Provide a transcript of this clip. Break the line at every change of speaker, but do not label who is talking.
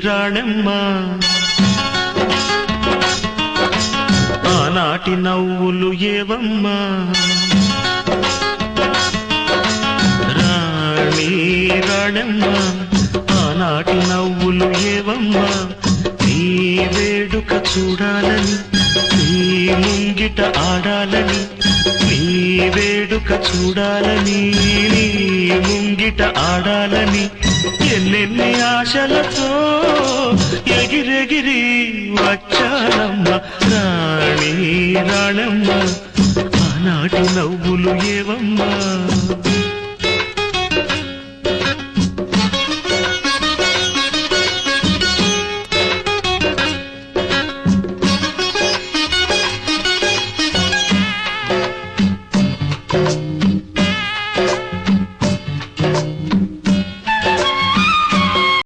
రాణమ్మ ఆనాటి నవ్వులు ఏవమ్మా రాణి రాణమ్మ ఆనాటి నవ్వులు ఏవమ్మా నీ వేడుక చూడాలని నీ ముంగిట ఆడాలని నీ వేడుక చూడాలని నీ ముంగిట ఆడాలని ఎన్నెన్ని ఆశలతో ఎగిరెగిరి వచ్చానమ్మ రాణి రాణమ్మ ఆనాటి నవ్వులు ఏవమ్మా